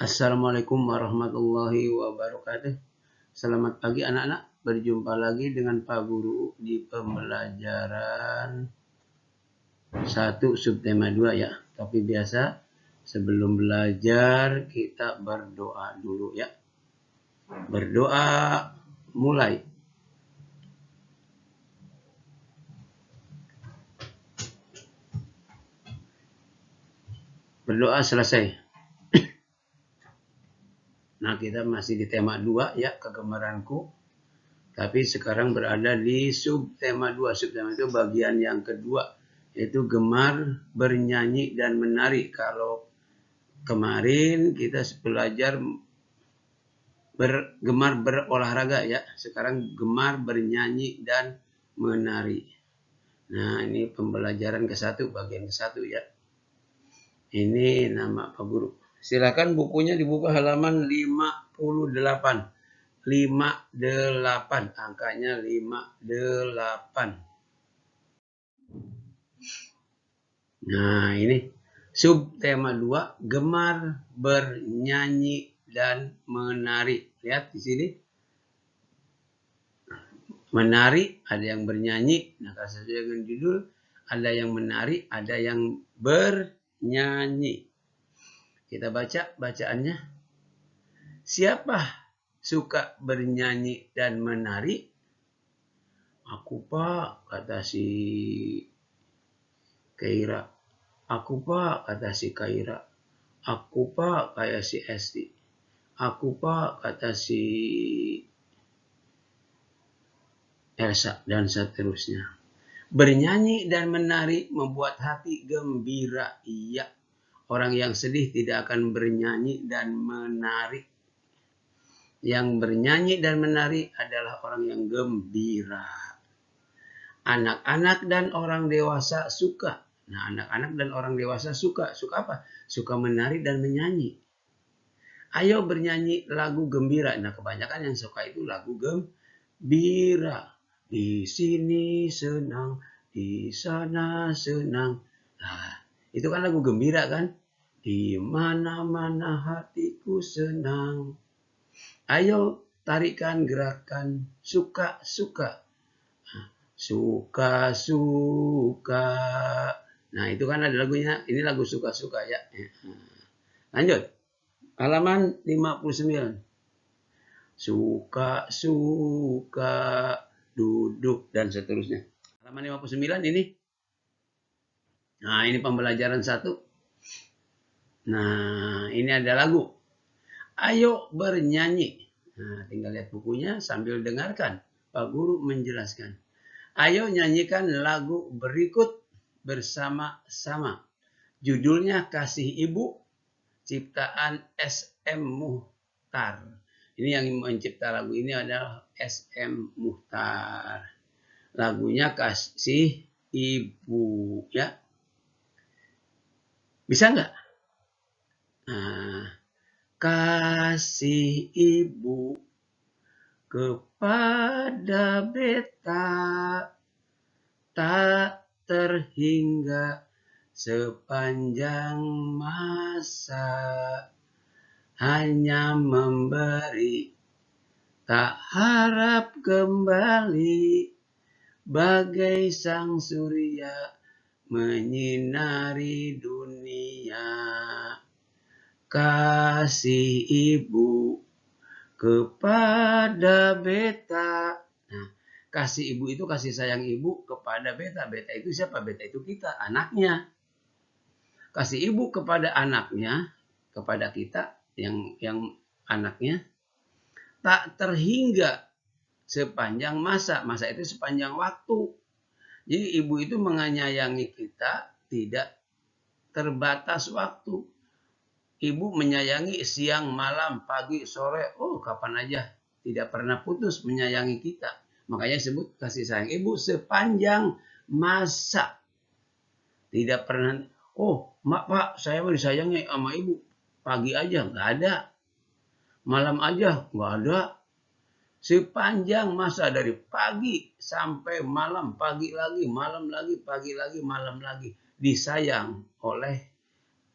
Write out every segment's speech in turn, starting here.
Assalamualaikum warahmatullahi wabarakatuh. Selamat pagi anak-anak. Berjumpa lagi dengan Pak Guru di pembelajaran 1 subtema 2 ya. Tapi biasa sebelum belajar kita berdoa dulu ya. Berdoa mulai. Berdoa selesai. Nah, kita masih di tema 2 ya, kegemaranku. Tapi sekarang berada di subtema 2. Subtema itu bagian yang kedua, yaitu gemar bernyanyi dan menari. Kalau kemarin kita belajar gemar berolahraga ya, sekarang gemar bernyanyi dan menari. Nah, ini pembelajaran ke-1, bagian ke-1 ya. Ini nama Pak Guru. Silakan bukunya dibuka halaman 58. 58, angkanya 58. Nah, ini subtema 2, gemar bernyanyi dan menari. Lihat di sini. Menari, ada yang bernyanyi. Nah, kalau sesuai dengan judul, ada yang menari, ada yang bernyanyi. Kita baca bacaannya. Siapa suka bernyanyi dan menari? Aku, Pak, kata si Kaira. Aku, Pak, kata si Kaira. Aku, Pak, kayak si Esti. Aku, Pak, kata si Elsa, dan seterusnya. Bernyanyi dan menari membuat hati gembira. Iya, orang yang sedih tidak akan bernyanyi dan menari. Yang bernyanyi dan menari adalah orang yang gembira. Anak-anak dan orang dewasa suka. Nah, anak-anak dan orang dewasa suka. Suka apa? Suka menari dan menyanyi. Ayo bernyanyi lagu gembira. Nah, kebanyakan yang suka itu lagu gembira. Di sini senang, di sana senang. Nah, itu kan lagu gembira kan? Di mana-mana hatiku senang. Ayo tarikan gerakan suka-suka. Suka-suka. Nah, itu kan ada lagunya. Ini lagu suka-suka ya. Lanjut. Halaman 59. Suka-suka, duduk, dan seterusnya. Halaman 59 ini. Nah, ini pembelajaran 1. Nah, ini ada lagu. Ayo bernyanyi. Nah, tinggal lihat bukunya sambil dengarkan Pak Guru menjelaskan. Ayo nyanyikan lagu berikut bersama-sama. Judulnya Kasih Ibu, ciptaan SM Muhtar. Ini yang mencipta lagu ini adalah SM Muhtar. Lagunya Kasih Ibu ya. Bisa nggak? Nah, kasih ibu kepada beta tak terhingga sepanjang masa, hanya memberi tak harap kembali, bagai sang surya menyinari dunia. Kasih ibu kepada beta. Nah, kasih ibu itu kasih sayang ibu kepada beta. Beta itu siapa? Beta itu kita, anaknya. Kasih ibu kepada anaknya, kepada kita yang anaknya, tak terhingga sepanjang masa. Masa itu sepanjang waktu. Jadi ibu itu menyayangi kita tidak terbatas waktu. Ibu menyayangi siang, malam, pagi, sore, kapan aja. Tidak pernah putus menyayangi kita. Makanya disebut kasih sayang ibu sepanjang masa. Tidak pernah, mak, Pak, saya disayangi sama ibu. Pagi aja, nggak ada. Malam aja, nggak ada. Sepanjang masa dari pagi sampai malam, pagi lagi, malam lagi, pagi lagi, malam lagi. Disayang oleh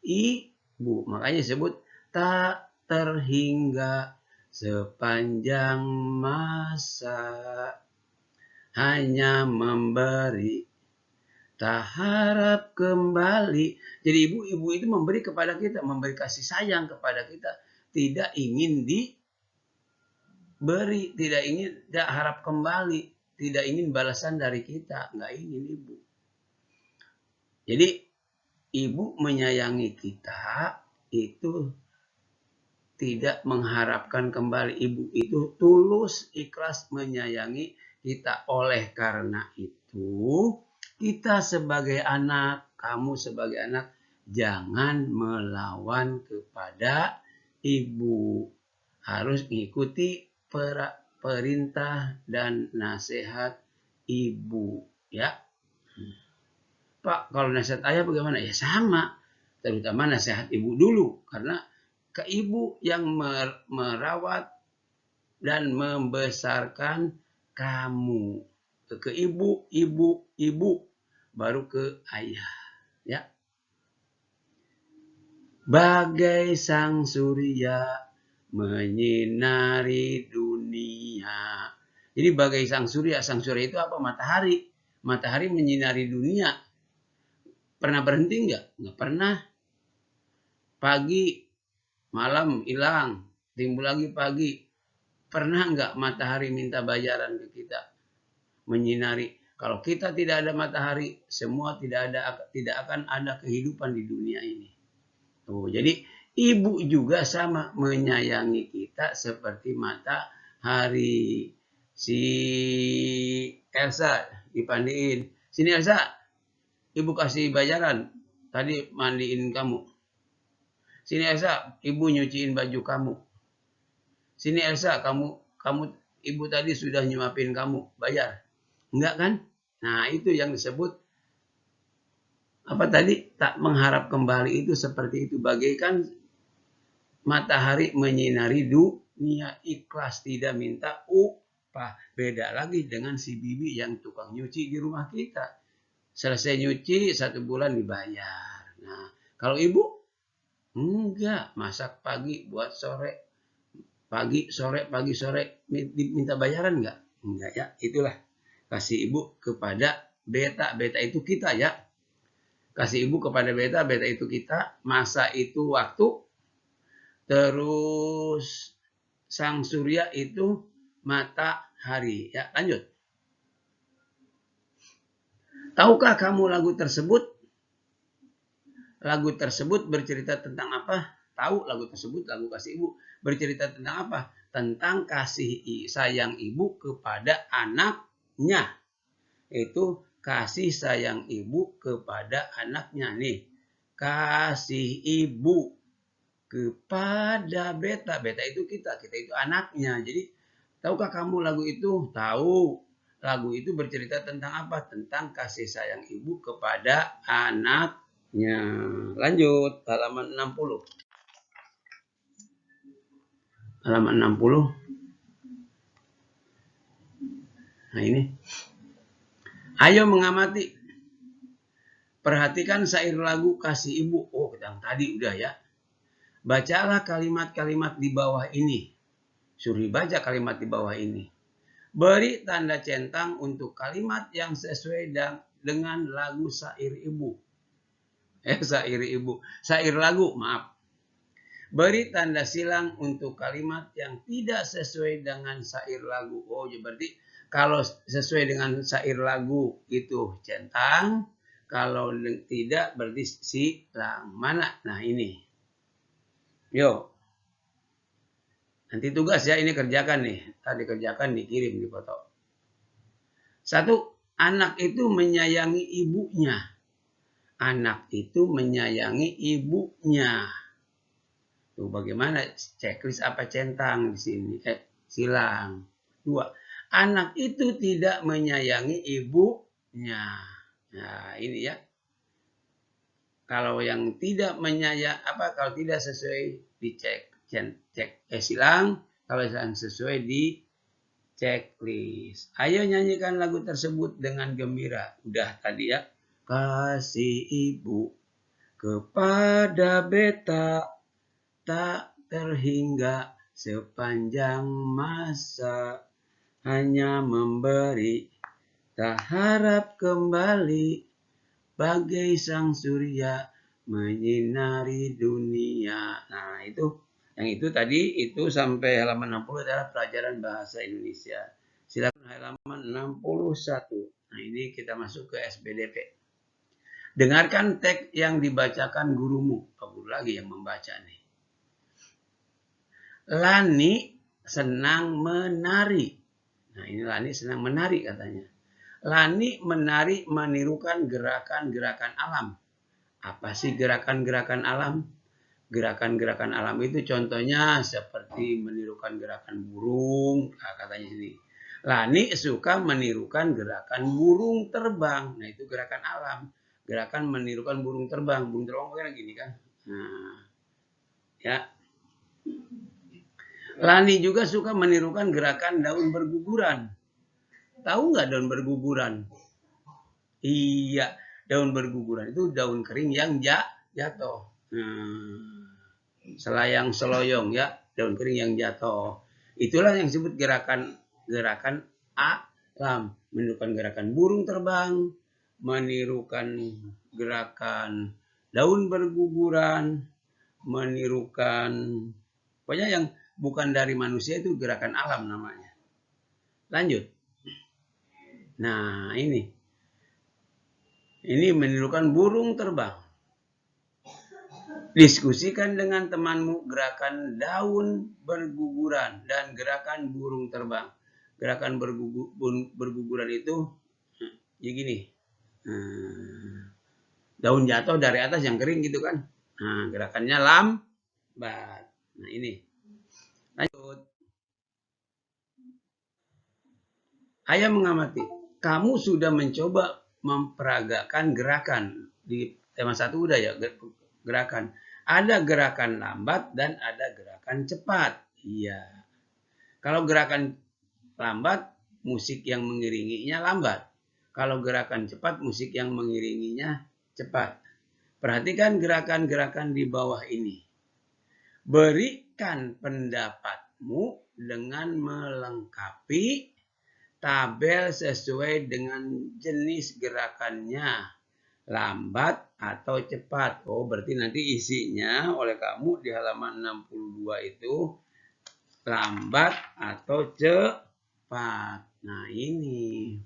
ibu. Makanya disebut tak terhingga sepanjang masa. Hanya memberi, tak harap kembali. Jadi ibu itu memberi kepada kita, memberi kasih sayang kepada kita. Tidak ingin diberi, tidak harap kembali, tidak ingin balasan dari kita, nggak ingin ibu. Jadi ibu menyayangi kita itu tidak mengharapkan kembali. Ibu itu tulus, ikhlas menyayangi kita. Oleh karena itu, kita sebagai anak, kamu sebagai anak, jangan melawan kepada ibu. Harus mengikuti perintah dan nasihat ibu, ya. Pak, kalau nasihat ayah bagaimana? Ya sama, terutama nasihat ibu dulu, karena ke ibu yang merawat dan membesarkan kamu. Ke ibu, baru ke ayah, ya. Bagai sang surya menyinari dunia. Jadi bagai sang surya itu apa? Matahari. Matahari menyinari dunia. Pernah berhenti enggak? Enggak pernah. Pagi, malam hilang, timbul lagi pagi. Pernah enggak matahari minta bayaran ke kita? Menyinari. Kalau kita tidak ada matahari, semua tidak akan ada kehidupan di dunia ini. Jadi ibu juga sama menyayangi kita seperti matahari. Si Elsa dipandiin. Sini Elsa, ibu kasih bayaran. Tadi mandiin kamu. Sini Elsa, ibu nyuciin baju kamu. Sini Elsa, ibu tadi sudah nyuapin kamu, bayar. Enggak kan? Nah, itu yang disebut apa tadi? Tak mengharap kembali, itu seperti itu. Bagaikan matahari menyinari dunia, ikhlas tidak minta upah. Beda lagi dengan si bibi yang tukang nyuci di rumah kita. Selesai nyuci 1 bulan dibayar. Nah, kalau ibu enggak, masak pagi buat sore. Pagi sore minta bayaran enggak? Enggak, ya. Itulah kasih ibu kepada beta. Beta itu kita, ya. Kasih ibu kepada beta itu kita. Masa itu waktu. Terus sang surya itu matahari, ya. Lanjut. Tahukah kamu lagu tersebut? Lagu tersebut bercerita tentang apa? Tahu lagu tersebut, lagu kasih ibu, bercerita tentang apa? Tentang kasih sayang ibu kepada anaknya. Itu kasih sayang ibu kepada anaknya nih. Kasih ibu kepada beta. Beta itu kita itu anaknya. Jadi, tahukah kamu lagu itu? Tahu. Lagu itu bercerita tentang apa? Tentang kasih sayang ibu kepada anaknya. Lanjut, halaman 60. Halaman 60. Nah, ini. Ayo mengamati. Perhatikan syair lagu kasih ibu. Oh, yang tadi udah, ya. Bacalah kalimat-kalimat di bawah ini. Suruh baca kalimat di bawah ini. Beri tanda centang untuk kalimat yang sesuai dengan lagu syair ibu. Syair lagu, maaf. Beri tanda silang untuk kalimat yang tidak sesuai dengan syair lagu. Oh, ya berarti kalau sesuai dengan syair lagu itu centang. Kalau tidak berarti silang. Mana? Nah, ini. Yuk. Nanti tugas, ya, ini kerjakan nih. Tadi kerjakan, dikirim di foto. 1. Anak itu menyayangi ibunya. Anak itu menyayangi ibunya. Tuh, bagaimana checklist apa centang di sini? Silang. 2. Anak itu tidak menyayangi ibunya. Nah, ini, ya. Kalau yang tidak kalau tidak sesuai dicek. Silang, kalau yang sesuai di checklist. Ayo nyanyikan lagu tersebut dengan gembira. Udah tadi, ya. Kasih ibu kepada beta, tak terhingga sepanjang masa, hanya memberi, tak harap kembali, bagai sang surya menyinari dunia. Nah, yang itu tadi itu sampai halaman 60 adalah pelajaran bahasa Indonesia. Silakan halaman 61. Nah, ini kita masuk ke SBDP. Dengarkan teks yang dibacakan gurumu. Pak guru lagi yang membaca nih. Lani senang menari. Nah, ini Lani senang menari katanya. Lani menari menirukan gerakan-gerakan alam. Apa sih gerakan-gerakan alam? Gerakan-gerakan alam itu contohnya seperti menirukan gerakan burung. Nah, katanya sini. Lani suka menirukan gerakan burung terbang. Nah, itu gerakan alam. Gerakan menirukan burung terbang. Burung terbang kayak gini kan. Nah, ya. Lani juga suka menirukan gerakan daun berguguran. Tahu nggak daun berguguran? Iya, daun berguguran itu daun kering yang jatuh. Selayang seloyong ya, daun kering yang jatuh. Itulah yang disebut gerakan alam. Menirukan gerakan burung terbang, menirukan gerakan daun berguguran, menirukan pokoknya yang bukan dari manusia itu gerakan alam namanya. Lanjut. Nah, ini menirukan burung terbang. Diskusikan dengan temanmu gerakan daun berguguran dan gerakan burung terbang. Gerakan berguguran itu ya gini. Daun jatuh dari atas yang kering gitu kan. Nah, gerakannya lambat. Nah, ini. Lanjut. Ayah mengamati. Kamu sudah mencoba memperagakan gerakan. Di tema 1 udah ya, gerakan. Ada gerakan lambat dan ada gerakan cepat. Iya. Kalau gerakan lambat, musik yang mengiringinya lambat. Kalau gerakan cepat, musik yang mengiringinya cepat. Perhatikan gerakan-gerakan di bawah ini. Berikan pendapatmu dengan melengkapi tabel sesuai dengan jenis gerakannya. Lambat atau cepat. Oh, berarti nanti isinya oleh kamu di halaman 62 itu lambat atau cepat. Nah, ini.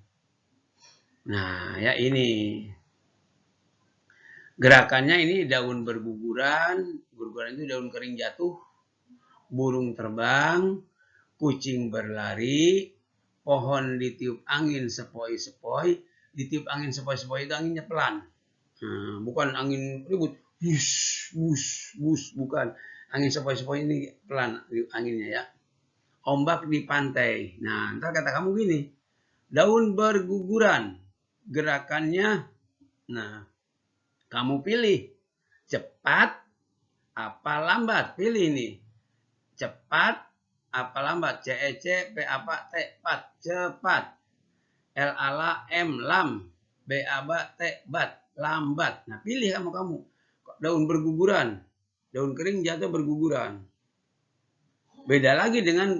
Nah, ya ini. Gerakannya ini daun berguguran. Berguguran itu daun kering jatuh. Burung terbang. Kucing berlari. Pohon ditiup angin sepoi-sepoi. Ditiup angin sepoi-sepoi itu anginnya pelan. Bukan angin ribut. Bus, bus, bus. Bukan. Angin sepoi-sepoi ini pelan anginnya ya. Ombak di pantai. Nah, ntar kata kamu gini. Daun berguguran. Gerakannya. Nah, kamu pilih. Cepat apa lambat? Pilih nih. Cepat apa lambat? C-E-C, P apa T, pat. Cepat. L-A-L-A, M, lam. B-A-B, T, bat. Lambat. Nah, pilih kamu. Daun berguguran. Daun kering jatuh berguguran. Beda lagi dengan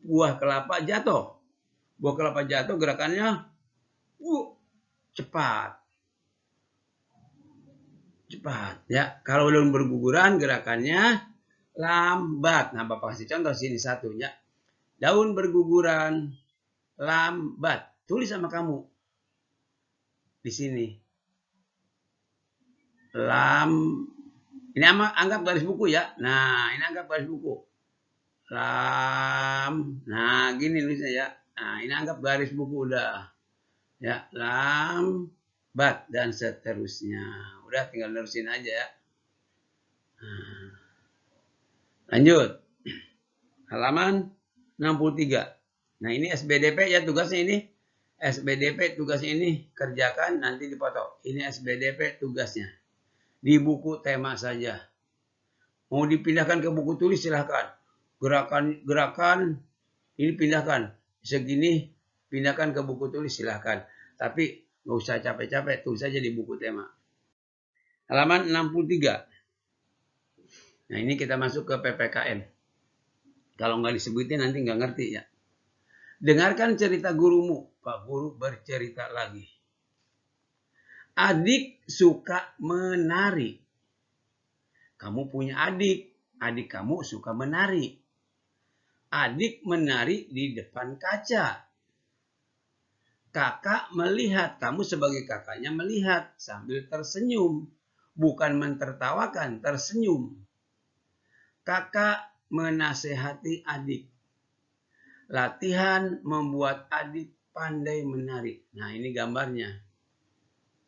buah kelapa jatuh. Buah kelapa jatuh gerakannya cepat. Cepat ya. Kalau daun berguguran gerakannya lambat. Nah, Bapak kasih contoh sini satu ya. Daun berguguran lambat. Tulis sama kamu di sini. Ini anggap garis buku ya. Nah, ini anggap garis buku. Nah, gini nulisnya ya. Nah, ini anggap garis buku udah. Ya, lambat dan seterusnya. Udah tinggal nerusin aja ya. Nah, lanjut. Halaman 63. Nah, ini SBDP ya tugasnya ini. SBDP tugasnya ini kerjakan nanti dipoto. Ini SBDP tugasnya. Di buku tema saja. Mau dipindahkan ke buku tulis silahkan. Gerakan ini pindahkan. Segini pindahkan ke buku tulis silahkan. Tapi nggak usah capek-capek, tulis saja di buku tema. Halaman 63. Nah, ini kita masuk ke PPKN. Kalau nggak disebutin nanti nggak ngerti ya. Dengarkan cerita gurumu. Pak Guru bercerita lagi. Adik suka menari. Kamu punya adik. Adik kamu suka menari. Adik menari di depan kaca. Kakak melihat. Kamu sebagai kakaknya melihat sambil tersenyum. Bukan mentertawakan, tersenyum. Kakak menasehati adik. Latihan membuat adik pandai menari. Nah, ini gambarnya.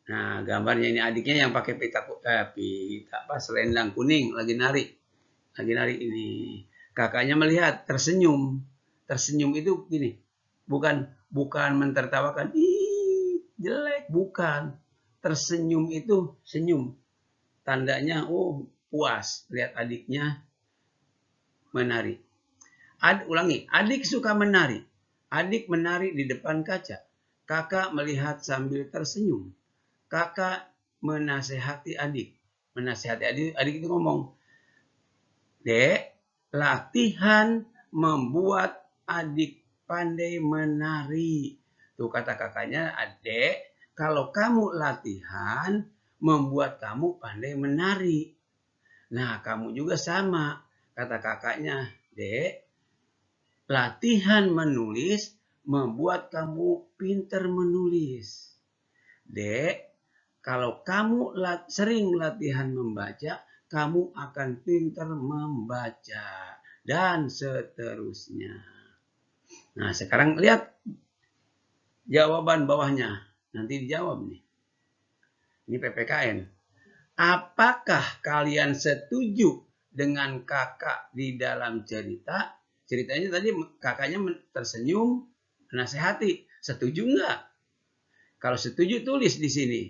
Nah, gambarnya ini adiknya yang pakai pita selendang kuning lagi nari. Lagi nari ini. Kakaknya melihat tersenyum. Tersenyum itu gini. Bukan mentertawakan. Ih, jelek, bukan. Tersenyum itu senyum. Tandanya puas lihat adiknya menari. Ulangi, adik suka menari. Adik menari di depan kaca. Kakak melihat sambil tersenyum. Kakak menasehati adik. Menasehati adik itu ngomong, Dek, latihan membuat adik pandai menari. Tuh kata kakaknya, Adek, kalau kamu latihan membuat kamu pandai menari. Nah, kamu juga sama. Kata kakaknya, Dek, latihan menulis membuat kamu pintar menulis. Dek, kalau kamu sering latihan membaca, kamu akan pintar membaca. Dan seterusnya. Nah, sekarang lihat jawaban bawahnya. Nanti dijawab nih. Ini PPKN. Apakah kalian setuju dengan kakak di dalam cerita? Ceritanya tadi kakaknya tersenyum, menasehati. Setuju enggak? Kalau setuju tulis di sini.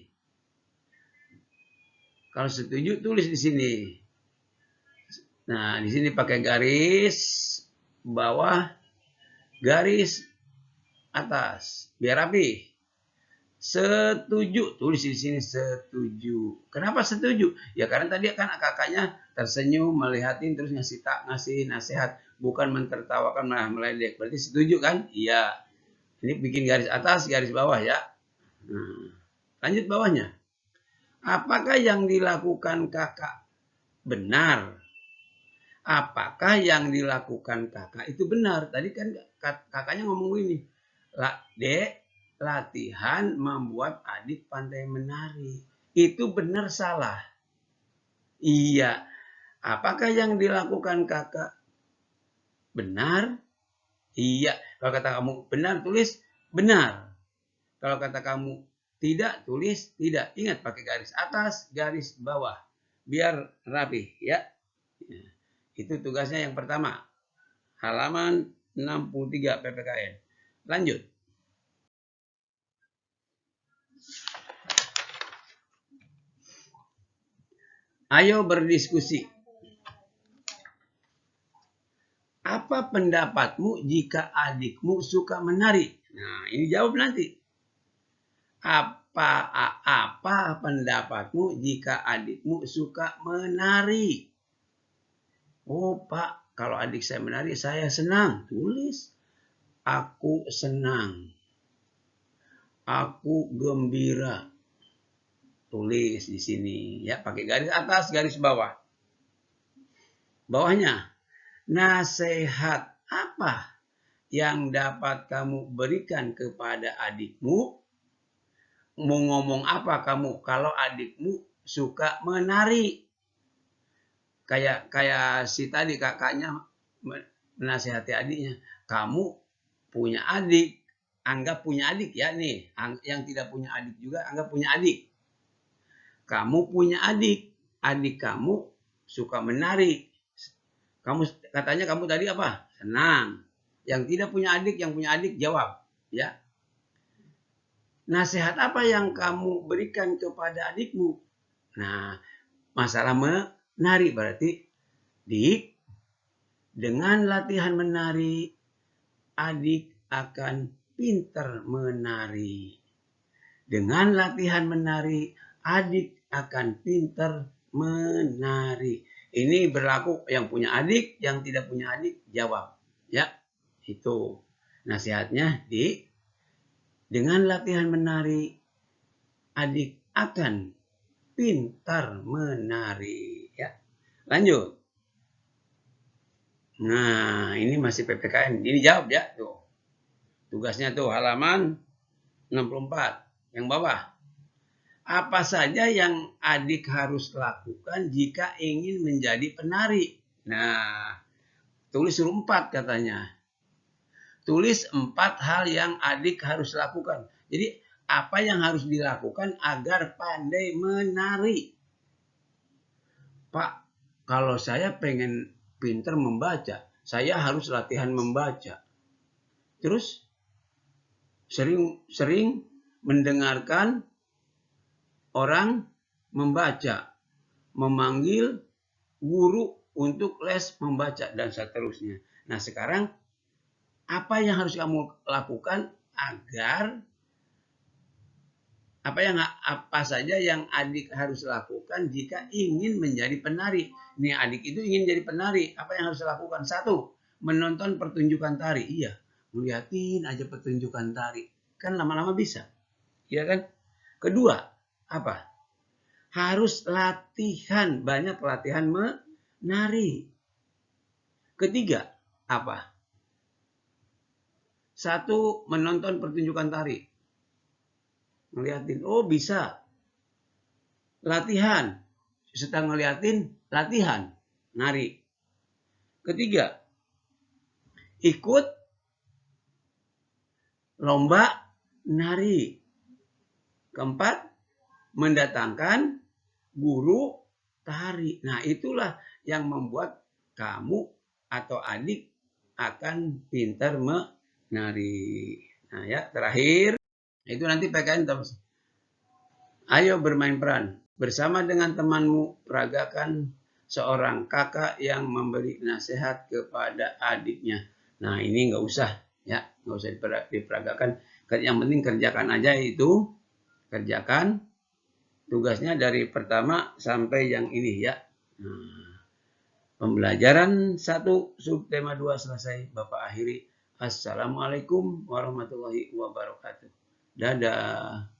Kalau setuju tulis di sini. Nah, di sini pakai garis bawah, garis atas, biar rapi. Setuju, tulis di sini setuju. Kenapa setuju? Ya karena tadi kan kakaknya tersenyum, melihatin terus ngasih nasihat, bukan mentertawakan malah meledek. Berarti setuju kan? Iya. Ini bikin garis atas, garis bawah ya. Nah, lanjut bawahnya. Apakah yang dilakukan kakak benar? Apakah yang dilakukan kakak itu benar? Tadi kan kakaknya ngomong gini, Dek, latihan membuat adik pandai menari. Itu benar salah? Iya. Apakah yang dilakukan kakak benar? Iya. Kalau kata kamu benar, tulis benar. Kalau kata kamu tidak, tulis tidak. Ingat pakai garis atas, garis bawah. Biar rapi ya. Itu tugasnya yang pertama. Halaman 63 PPKN. Lanjut. Ayo berdiskusi. Apa pendapatmu jika adikmu suka menari? Nah, ini jawab nanti. Apa pendapatmu jika adikmu suka menari? Oh, Pak, kalau adik saya menari, saya senang. Tulis. Aku senang. Aku gembira. Tulis di sini. Ya, pakai garis atas, garis bawah. Bawahnya. Nasihat apa yang dapat kamu berikan kepada adikmu? Mau ngomong apa kamu kalau adikmu suka menari? Kayak si tadi kakaknya menasihati adiknya. Kamu punya adik, anggap punya adik ya nih. Yang tidak punya adik juga anggap punya adik. Kamu punya adik, adik kamu suka menari. Katanya kamu tadi apa? Senang. Yang tidak punya adik, yang punya adik jawab, ya. Nasihat apa yang kamu berikan kepada adikmu? Nah, masalah menari berarti, Dik, dengan latihan menari, adik akan pintar menari. Dengan latihan menari, adik akan pintar menari. Ini berlaku yang punya adik, yang tidak punya adik jawab. Ya, itu nasihatnya dengan latihan menari adik akan pintar menari. Ya, lanjut. Nah, ini masih PPKN. Ini jawab ya tuh. Tugasnya tuh halaman 64 yang bawah. Apa saja yang adik harus lakukan jika ingin menjadi penari? Nah, tulis 4 katanya. Tulis 4 hal yang adik harus lakukan. Jadi, apa yang harus dilakukan agar pandai menari? Pak, kalau saya pengen pintar membaca, saya harus latihan membaca. Terus, sering mendengarkan orang membaca, memanggil guru untuk les membaca, dan seterusnya. Nah, sekarang apa yang harus kamu lakukan agar apa saja yang adik harus lakukan jika ingin menjadi penari? Nih, adik itu ingin jadi penari. Apa yang harus lakukan? 1, menonton pertunjukan tari. Iya, ngeliatin aja pertunjukan tari. Kan lama-lama bisa. Iya kan? Kedua, apa? Harus latihan, banyak latihan menari. Ketiga, apa? 1, menonton pertunjukan tari. Ngeliatin, oh bisa. Latihan. Setelah ngeliatin, latihan. Nari. Ketiga, ikut lomba nari. Keempat, mendatangkan guru tari. Nah, itulah yang membuat kamu atau adik akan pintar menari. Nah, ya, terakhir itu nanti PKN terus. Ayo bermain peran. Bersama dengan temanmu, peragakan seorang kakak yang memberi nasihat kepada adiknya. Nah, ini nggak usah, ya, nggak usah diperagakan. Yang penting kerjakan aja itu, kerjakan tugasnya dari pertama sampai yang ini ya. Nah, pembelajaran 1 subtema 2 selesai. Bapak akhiri. Assalamualaikum warahmatullahi wabarakatuh. Dadah.